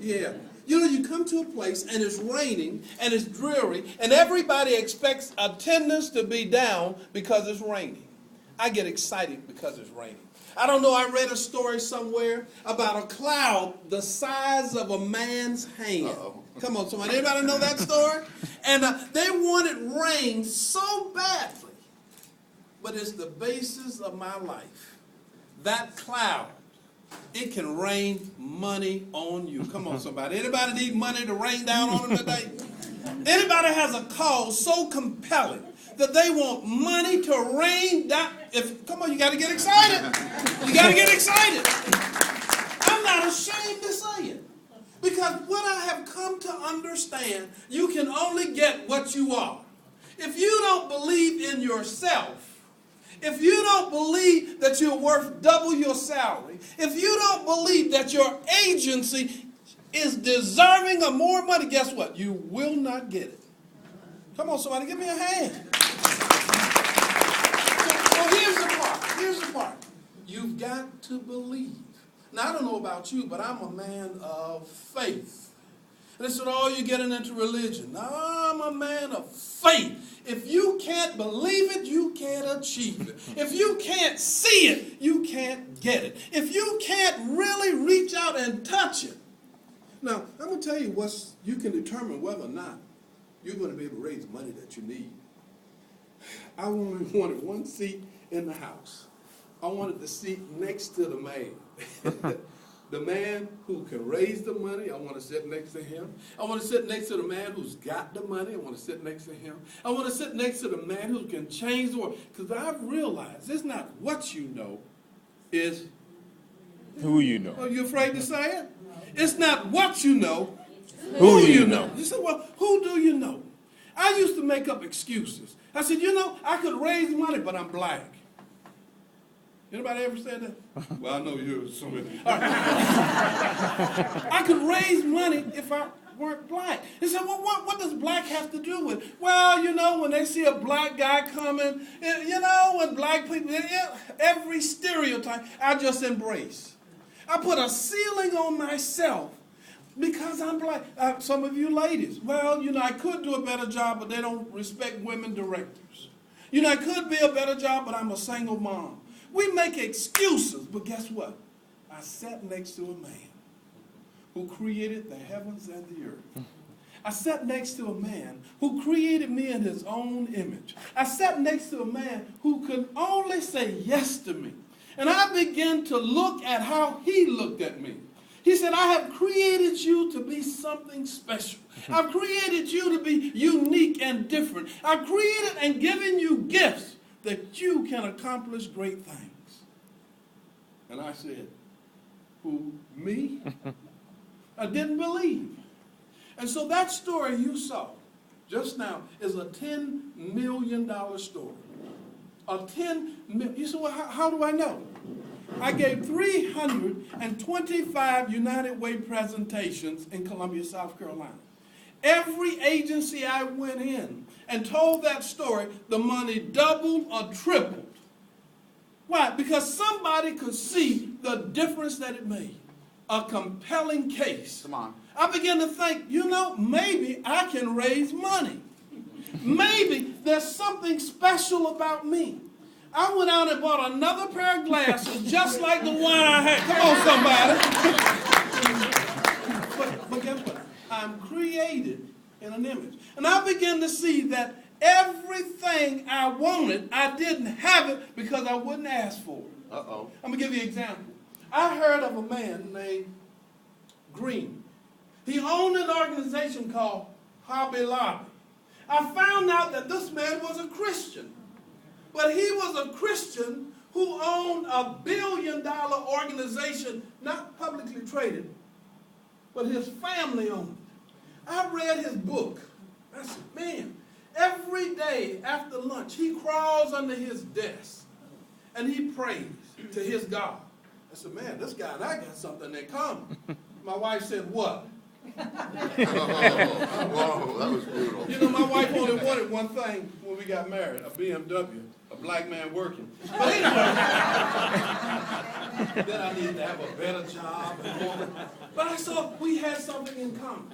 Yeah. You know, you come to a place and it's raining and it's dreary and everybody expects attendance to be down because it's raining. I get excited because it's raining. I don't know, I read a story somewhere about a cloud the size of a man's hand. Uh-oh. Come on, somebody. Anybody know that story? And they wanted rain so badly. But it's the basis of my life. That cloud, it can rain money on you. Come on, somebody. Anybody need money to rain down on them today? Anybody has a cause so compelling that they want money to rain down? Come on, you got to get excited. You got to get excited. I'm not ashamed to say it. Because what I have come to understand, you can only get what you are. If you don't believe in yourself, if you don't believe that you're worth double your salary, if you don't believe that your agency is deserving of more money, guess what? You will not get it. Come on, somebody, give me a hand. So here's the part. Here's the part. You've got to believe. Now, I don't know about you, but I'm a man of faith. And they said, oh, you're getting into religion. No, I'm a man of faith. If you can't believe it, you can't achieve it. If you can't see it, you can't get it. If you can't really reach out and touch it. Now, I'm going to tell you you can determine whether or not you're going to be able to raise money that you need. I only wanted one seat in the house. I wanted the seat next to the man. The man who can raise the money, I want to sit next to him. I want to sit next to the man who's got the money. I want to sit next to him. I want to sit next to the man who can change the world. Because I've realized it's not what you know, it's who you know. Are you afraid to say it? It's not what you know, who you know. You say, well, who do you know? I used to make up excuses. I said, you know, I could raise money, but I'm black. Anybody ever said that? Well, I know you're somebody. Right. I could raise money if I weren't black. They said, well, what does black have to do with it? Well, you know, when they see a black guy coming, you know, when black people, every stereotype, I just embrace. I put a ceiling on myself because I'm black. Some of you ladies, well, you know, I could do a better job, but they don't respect women directors. You know, I could be a better job, but I'm a single mom. We make excuses, but guess what? I sat next to a man who created the heavens and the earth. I sat next to a man who created me in his own image. I sat next to a man who could only say yes to me. And I began to look at how he looked at me. He said, I have created you to be something special. I've created you to be unique and different. I've created and given you gifts that you can accomplish great things. And I said, who, me? I didn't believe. And so that story you saw just now is a $10 million story. A $10 million. You said, well, how do I know? I gave 325 United Way presentations in Columbia, South Carolina. Every agency I went in and told that story, the money doubled or tripled. Why? Because somebody could see the difference that it made. A compelling case. Come on. I began to think, you know, maybe I can raise money. Maybe there's something special about me. I went out and bought another pair of glasses just like the one I had. Come on, somebody. But guess what? I'm created in an image. And I began to see that everything I wanted, I didn't have it because I wouldn't ask for it. Uh-oh. I'm going to give you an example. I heard of a man named Greenville. He owned an organization called Hobby Lobby. I found out that this man was a Christian. But he was a Christian who owned a billion-dollar organization, not publicly traded, but his family owned it. I read his book. I said, man, every day after lunch, he crawls under his desk and he prays to his God. I said, man, this guy and I got something in common. My wife said, what? Whoa, that was brutal. You know, my wife only wanted one thing when we got married, a BMW, a black man working. But anyway, then I needed to have a better job. But I saw we had something in common.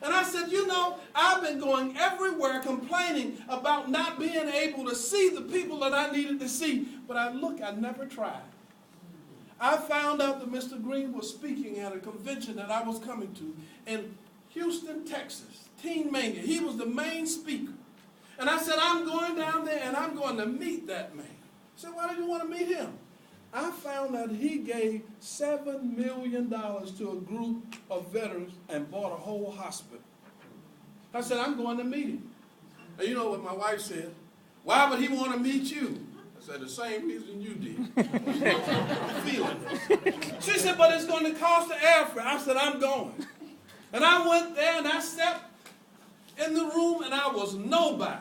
And I said, you know, I've been going everywhere complaining about not being able to see the people that I needed to see. But I never tried. I found out that Mr. Green was speaking at a convention that I was coming to in Houston, Texas, Teen Mania. He was the main speaker. And I said, I'm going down there and I'm going to meet that man. I said, why do you want to meet him? I found out he gave $7 million to a group of veterans and bought a whole hospital. I said, I'm going to meet him. And you know what my wife said? Why would he want to meet you? I said, the same reason you did. I'm feeling this. She said, but it's going to cost the airfare. I said, I'm going. And I went there and I stepped in the room and I was nobody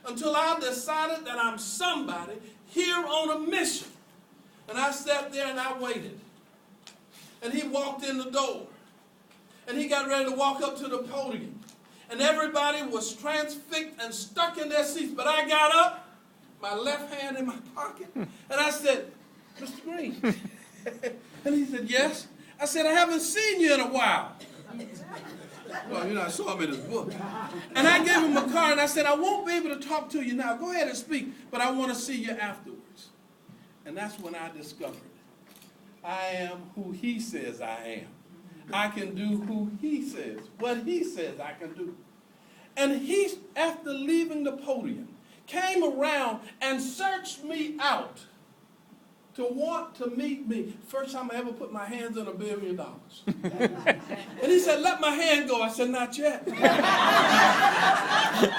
until I decided that I'm somebody here on a mission. And I sat there and I waited. And he walked in the door. And he got ready to walk up to the podium. And everybody was transfixed and stuck in their seats. But I got up, my left hand in my pocket, and I said, Mr. Green. And he said, yes. I said, I haven't seen you in a while. Well, you know, I saw him in his book. And I gave him a card and I said, I won't be able to talk to you now. Go ahead and speak, but I want to see you afterwards. And that's when I discovered I am who he says I am. I can do who he says, what he says I can do. And he, after leaving the podium, came around and searched me out to want to meet me. First time I ever put my hands on $1 billion. And he said, let my hand go. I said, not yet.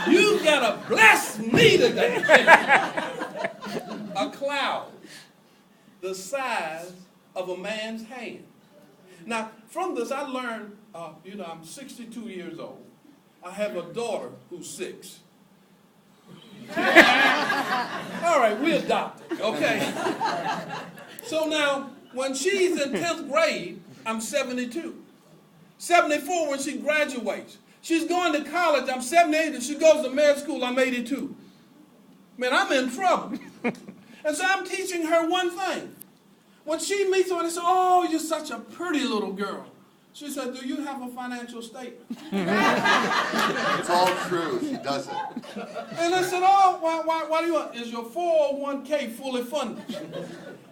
You gotta bless me today. A cloud the size of a man's hand. Now, from this, I learned, I'm 62 years old. I have a daughter who's 6. All right, we adopted, okay? So now, when she's in 10th grade, I'm 72. 74 when she graduates. She's going to college, I'm 78, and she goes to med school, I'm 82. Man, I'm in trouble. And so I'm teaching her one thing. When she meets someone, I say, oh, you're such a pretty little girl. She said, do you have a financial statement? It's all true. She doesn't. And I said, oh, why do you want? Is your 401k fully funded?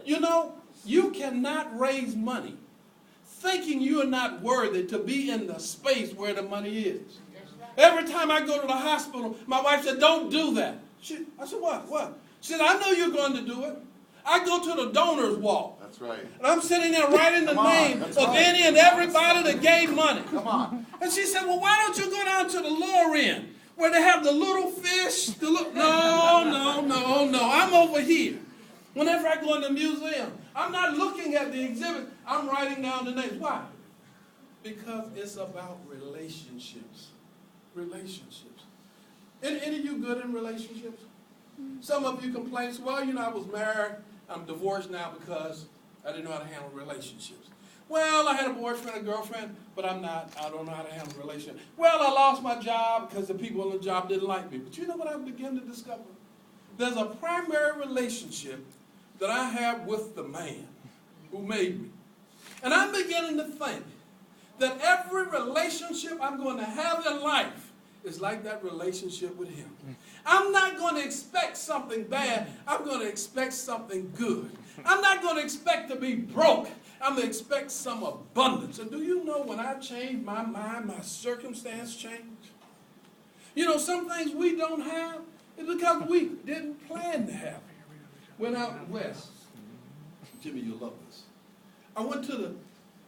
You know, you cannot raise money thinking you are not worthy to be in the space where the money is. Every time I go to the hospital, my wife said, don't do that. I said, what? She said, I know you're going to do it. I go to the donors walk. That's right. And I'm sitting there writing the name of any and everybody that gave money. Come on. And she said, well, why don't you go down to the lower end where they have the little fish? No. I'm over here. Whenever I go in the museum, I'm not looking at the exhibit. I'm writing down the names. Why? Because it's about relationships. Relationships. Any of you good in relationships? Some of you complain, well, I was married. I'm divorced now because I didn't know how to handle relationships. Well, I had a boyfriend, a girlfriend, but I don't know how to handle relationships. Well, I lost my job because the people on the job didn't like me. But you know what I began to discover? There's a primary relationship that I have with the man who made me. And I'm beginning to think that every relationship I'm going to have in life is like that relationship with him. I'm not going to expect something bad. I'm going to expect something good. I'm not going to expect to be broke. I'm going to expect some abundance. And do you know when I change my mind, my circumstance change? Some things we don't have is because we didn't plan to have it. Went out west. Jimmy, you'll love this. I went to the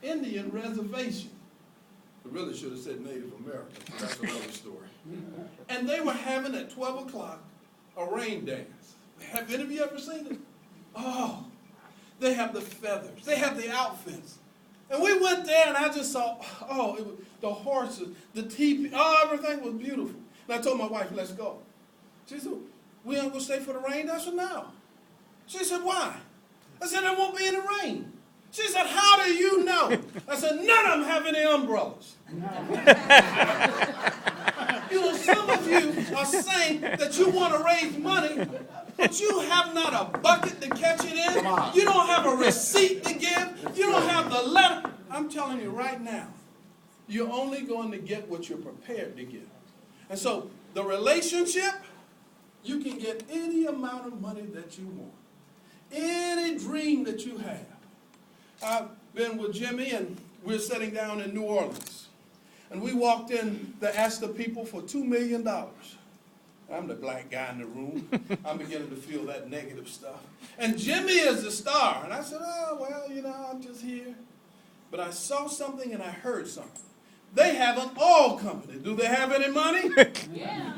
Indian reservation. I really should have said Native American. That's another story. And they were having at 12 o'clock a rain dance. Have any of you ever seen it? Oh, they have the feathers. They have the outfits. And we went there and I just saw, it was the horses, the teepee, everything was beautiful. And I told my wife, let's go. She said, we aren't going to stay for the rain? I said, no. She said, why? I said, there won't be any rain. She said, how do you know? I said, none of them have any umbrellas. You know, some of you are saying that you want to raise money, but you have not a bucket to catch it in. You don't have a receipt to give. You don't have the letter. I'm telling you right now, you're only going to get what you're prepared to get. And so the relationship, you can get any amount of money that you want. Any dream that you have. I've been with Jimmy, and we're sitting down in New Orleans. And we walked in to ask the people for $2 million. I'm the black guy in the room. I'm beginning to feel that negative stuff. And Jimmy is the star. And I said, oh, well, you know, I'm just here. But I saw something and I heard something. They have an oil company. Do they have any money? Yeah.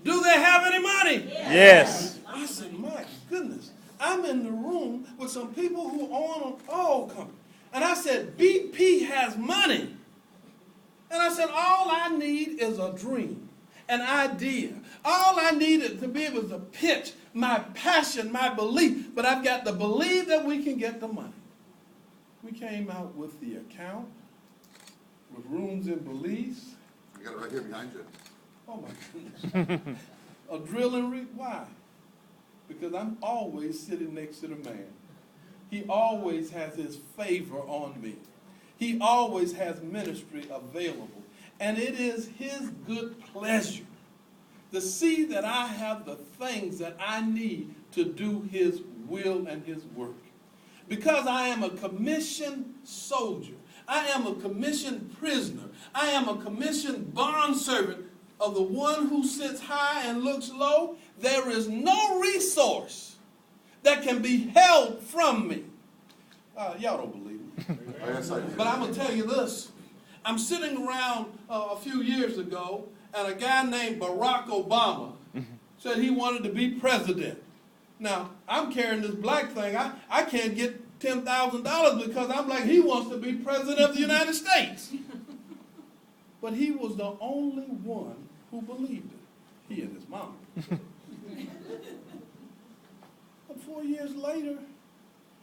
Do they have any money? Yes. I said, my goodness. I'm in the room with some people who own an oil company. And I said, BP has money. And I said, all I need is a dream, an idea. All I need is to be able to pitch my passion, my belief. But I've got to believe that we can get the money. We came out with the account, with rooms in Belize. I got it right here behind you. Oh, my goodness. A drilling rig. Why? Because I'm always sitting next to the man. He always has his favor on me. He always has ministry available. And it is his good pleasure to see that I have the things that I need to do his will and his work. Because I am a commissioned soldier. I am a commissioned prisoner. I am a commissioned bondservant of the one who sits high and looks low. There is no resource that can be held from me. Y'all don't believe me. Yes, I do. But I'm going to tell you this. I'm sitting around a few years ago, and a guy named Barack Obama said he wanted to be president. Now, I'm carrying this black thing. I can't get $10,000 because I'm like, he wants to be president of the United States. But he was the only one who believed it. He and his mom. But 4 years later,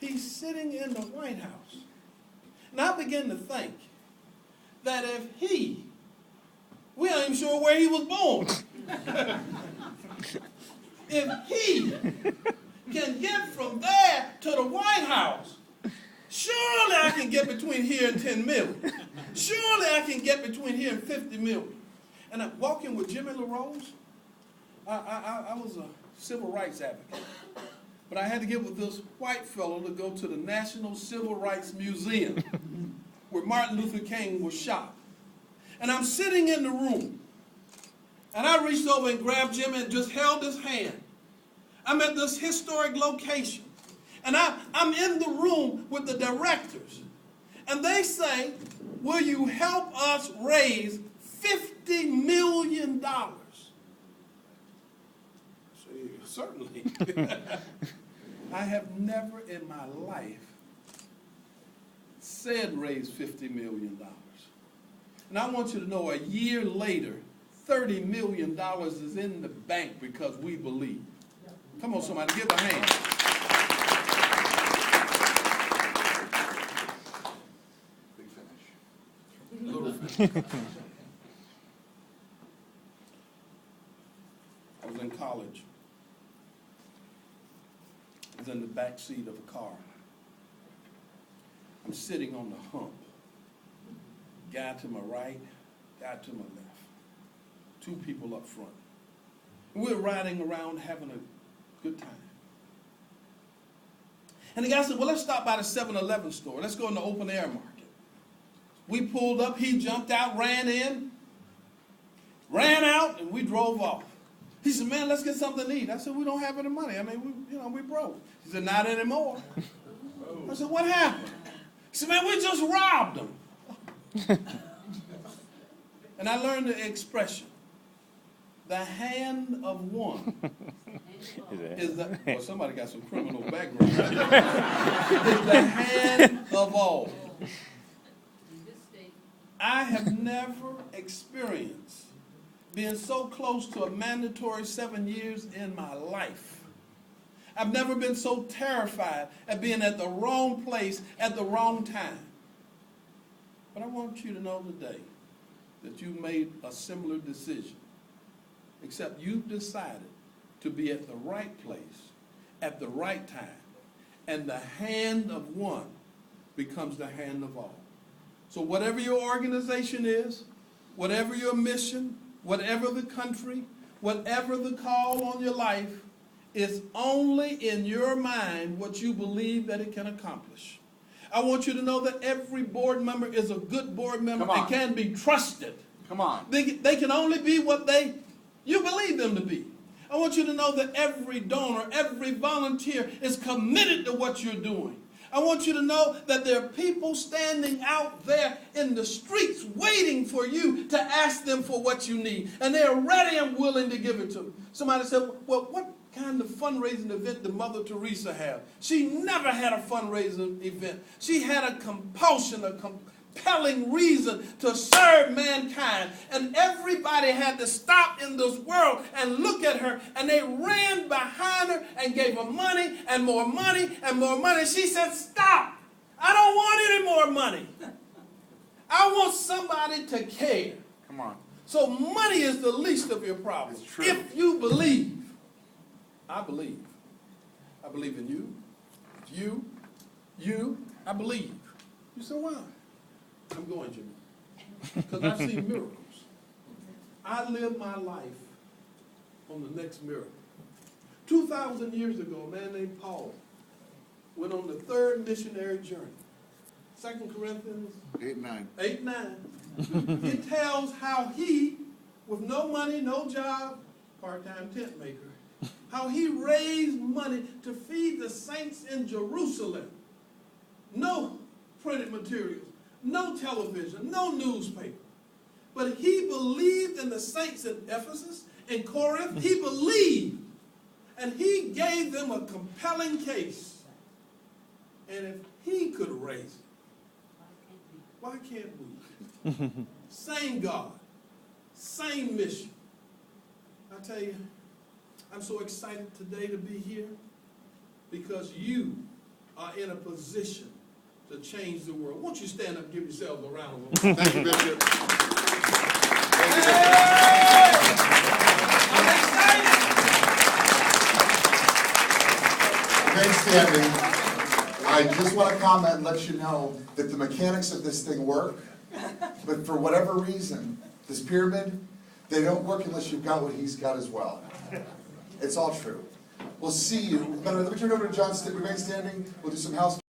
he's sitting in the White House. And I begin to think that if we aren't even sure where he was born. If he can get from there to the White House, surely I can get between here and 10 million. Surely I can get between here and 50 million. And I'm walking with Jimmy LaRose. I was a civil rights advocate. But I had to get with this white fellow to go to the National Civil Rights Museum where Martin Luther King was shot. And I'm sitting in the room. And I reached over and grabbed Jimmy and just held his hand. I'm at this historic location. And I'm in the room with the directors. And they say, will you help us raise $50 million? I say, certainly. I have never in my life said raise $50 million. And I want you to know a year later, $30 million is in the bank because we believe. Come on, somebody, give a hand. Big finish. Little finish. I was in college. I was in the back seat of a car. I'm sitting on the hump. Guy to my right, guy to my left. Two people up front. And we're riding around having a good time. And the guy said, well, let's stop by the 7-Eleven store. Let's go in the open air market. We pulled up, he jumped out, ran in, ran out, and we drove off. He said, man, let's get something to eat. I said, we don't have any money. I mean, we broke. He said, not anymore. I said, what happened? He said, man, we just robbed them. And I learned the expression, the hand of one is the, well, somebody got some criminal background. Is the hand of all. I have never experienced being so close to a mandatory 7 years in my life. I've never been so terrified at being at the wrong place at the wrong time. But I want you to know today that you made a similar decision, except you've decided to be at the right place, at the right time, and the hand of one becomes the hand of all. So whatever your organization is, whatever your mission, whatever the country, whatever the call on your life, it's only in your mind what you believe that it can accomplish. I want you to know that every board member is a good board member and can be trusted. Come on. They can only be what you believe them to be. I want you to know that every donor, every volunteer is committed to what you're doing. I want you to know that there are people standing out there in the streets waiting for you to ask them for what you need. And they are ready and willing to give it to them. Somebody said, well, what kind of fundraising event did Mother Teresa have? She never had a fundraising event. She had a compulsion, a compelling reason to serve mankind. And everybody had to stop in this world and look at her. And they ran behind her and gave her money and more money and more money. She said, stop. I don't want any more money. I want somebody to care. Come on. So money is the least of your problems. It's true. If you believe, I believe. I believe in you. I believe. You say, why? I'm going, Jimmy. Because I've seen miracles. I live my life on the next miracle. 2,000 years ago, a man named Paul went on the third missionary journey. 2 Corinthians 8:9. 8:9. It tells how he, with no money, no job, part-time tent maker, how he raised money to feed the saints in Jerusalem. No printed materials, no television, no newspaper. But he believed in the saints in Ephesus, in Corinth. He believed. And he gave them a compelling case. And if he could raise it, why can't we? Same God, same mission. I tell you, I'm so excited today to be here because you are in a position to change the world. Won't you stand up and give yourselves a round of applause? Thank you, Bishop. Hey! I'm excited. Remain standing. I just want to comment and let you know that the mechanics of this thing work, but for whatever reason, this pyramid, they don't work unless you've got what he's got as well. It's all true. We'll see you. Let me turn it over to John. Remain standing. We'll do some house.